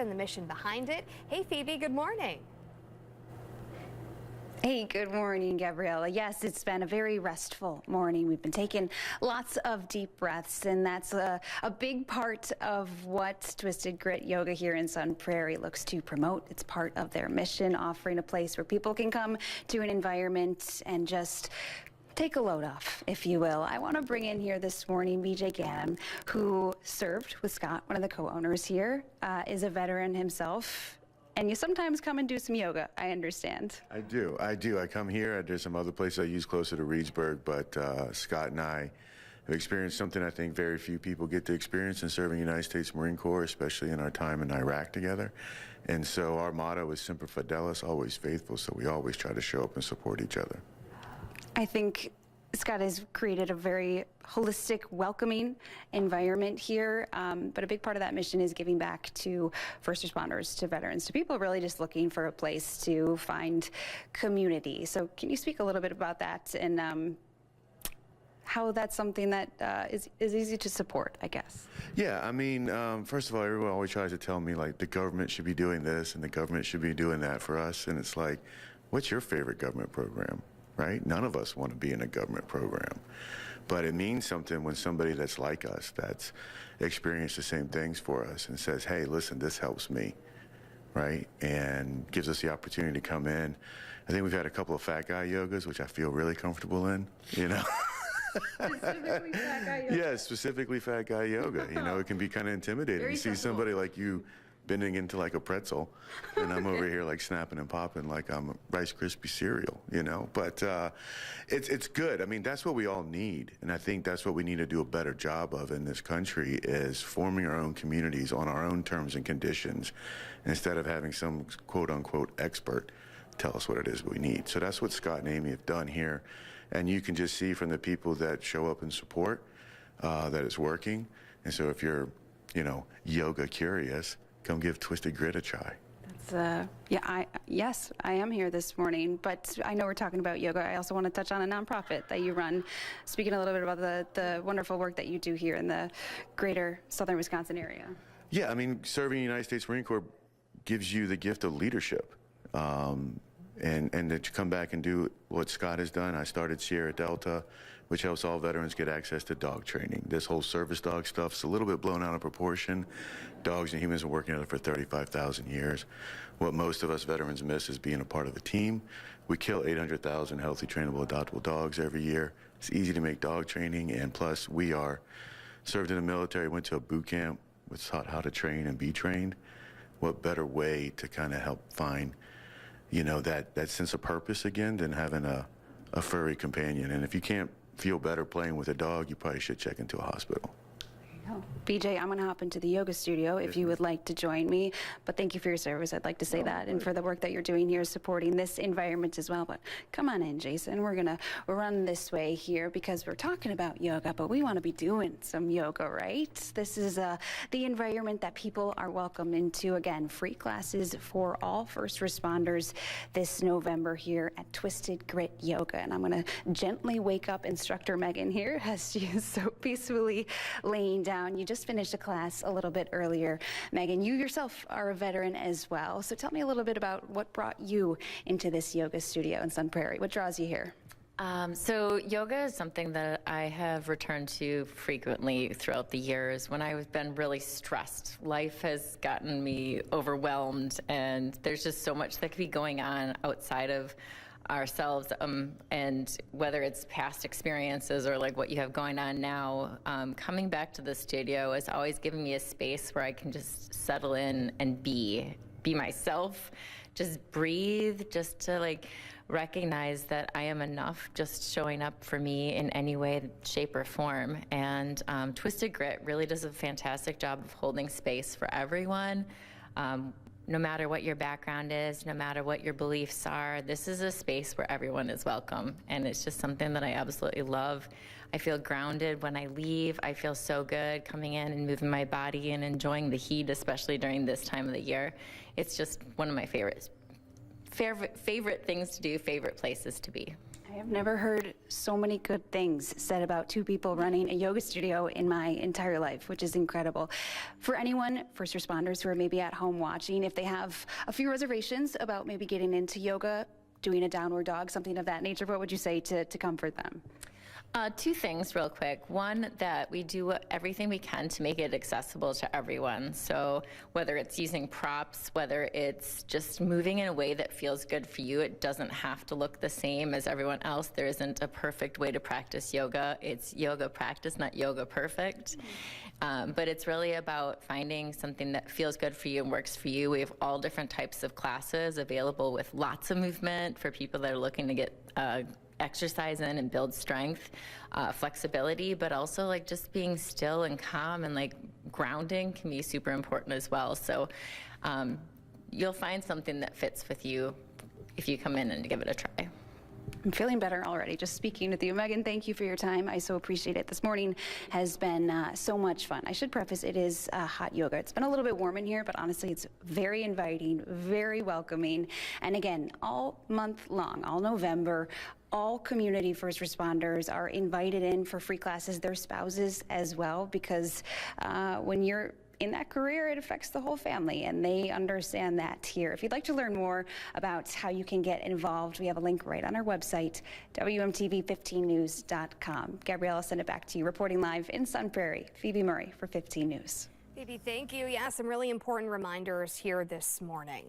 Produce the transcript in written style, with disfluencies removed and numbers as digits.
and the mission behind it. Hey, Phoebe, good morning. Hey, good morning, Gabriella. Yes, it's been a very restful morning. We've been taking lots of deep breaths, and that's a big part of what Twisted Grit Yoga here in Sun Prairie looks to promote. It's part of their mission, offering a place where people can come to an environment and just take a load off, if you will. I want to bring in here this morning BJ Gannon, who served with Scott, one of the co-owners here, is a veteran himself. And you sometimes come and do some yoga, I understand. I do. I come here. There's some other places I use closer to Reedsburg, but Scott and I have experienced something I think very few people get to experience in serving the United States Marine Corps, especially in our time in Iraq together. And so our motto is Semper Fidelis, always faithful, so we always try to show up and support each other. I think Scott has created a very holistic, welcoming environment here, but a big part of that mission is giving back to first responders, to veterans, to people really just looking for a place to find community. So can you speak a little bit about that and how that's something that is easy to support, I guess? Yeah, I mean, first of all, everyone always tries to tell me, like, the government should be doing this and the government should be doing that for us, and it's like, what's your favorite government program? Right? None of us want to be in a government program, but it means something when somebody that's like us, that's experienced the same things for us and says, hey, listen, this helps me, right? And gives us the opportunity to come in. I think we've had a couple of fat guy yogas, which I feel really comfortable in, you know? Specifically fat guy yoga? Yeah, specifically fat guy yoga. You know, it can be kind of intimidating to see somebody like you bending into like a pretzel, and I'm over here like snapping and popping like I'm a Rice Krispie cereal, you know? But it's good. I mean, that's what we all need, and I think that's what we need to do a better job of in this country, is forming our own communities on our own terms and conditions, instead of having some quote-unquote expert tell us what it is we need. So that's what Scott and Amy have done here, and you can just see from the people that show up and support that it's working. And so if you're, you know, yoga curious, come give Twisted Grit a try. That's, yes, I am here this morning, but I know we're talking about yoga. I also want to touch on a nonprofit that you run. Speaking a little bit about the wonderful work that you do here in the greater southern Wisconsin area. Yeah, I mean, serving the United States Marine Corps gives you the gift of leadership. And that you come back and do what Scott has done. I started Sierra Delta, which helps all veterans get access to dog training. This whole service dog stuff's a little bit blown out of proportion. Dogs and humans have been working together for 35,000 years. What most of us veterans miss is being a part of a team. We kill 800,000 healthy, trainable, adoptable dogs every year. It's easy to make dog training, and plus we are served in the military, went to a boot camp, was taught how to train and be trained. What better way to kind of help find, you know, that sense of purpose again than having a furry companion. And if you can't feel better playing with a dog, you probably should check into a hospital. BJ, I'm going to hop into the yoga studio if you would like to join me, but thank you for your service. I'd like to say that, and for the work that you're doing here supporting this environment as well. But come on in, Jason. We're going to run this way here because we're talking about yoga, but we want to be doing some yoga, right? This is the environment that people are welcome into. Again, free classes for all first responders this November here at Twisted Grit Yoga. And I'm going to gently wake up instructor Megan here as she is so peacefully laying down. You just finished a class a little bit earlier. Megan, you yourself are a veteran as well. So tell me a little bit about what brought you into this yoga studio in Sun Prairie. What draws you here? So yoga is something that I have returned to frequently throughout the years when I've been really stressed. Life has gotten me overwhelmed, and there's just so much that could be going on outside of ourselves, and whether it's past experiences or like what you have going on now, coming back to the studio is always giving me a space where I can just settle in and be myself, just breathe, just to like recognize that I am enough just showing up for me in any way, shape, or form. And Twisted Grit really does a fantastic job of holding space for everyone. No matter what your background is, no matter what your beliefs are, this is a space where everyone is welcome. And it's just something that I absolutely love. I feel grounded when I leave. I feel so good coming in and moving my body and enjoying the heat, especially during this time of the year. It's just one of my favorite things to do, favorite places to be. I have never heard so many good things said about two people running a yoga studio in my entire life, which is incredible. For anyone, first responders who are maybe at home watching, if they have a few reservations about maybe getting into yoga, doing a downward dog, something of that nature, what would you say to comfort them? Two things real quick. One, that we do everything we can to make it accessible to everyone. So whether it's using props, whether it's just moving in a way that feels good for you, it doesn't have to look the same as everyone else. There isn't a perfect way to practice yoga. It's yoga practice, not yoga perfect. But it's really about finding something that feels good for you and works for you. We have all different types of classes available with lots of movement for people that are looking to get exercise in and build strength, flexibility, but also like just being still and calm and like grounding can be super important as well. So you'll find something that fits with you if you come in and give it a try. I'm feeling better already just speaking with you. Megan, thank you for your time. I so appreciate it. This morning has been so much fun. I should preface, it is hot yoga. It's been a little bit warm in here, but honestly, it's very inviting, very welcoming. And again, all month long, all November, all community first responders are invited in for free classes, their spouses as well, because when you're in that career, it affects the whole family, and they understand that here. If you'd like to learn more about how you can get involved, we have a link right on our website, WMTV15news.com. Gabrielle, I'll send it back to you. Reporting live in Sun Prairie, Phoebe Murray for 15 News. Phoebe, thank you. Yeah, some really important reminders here this morning.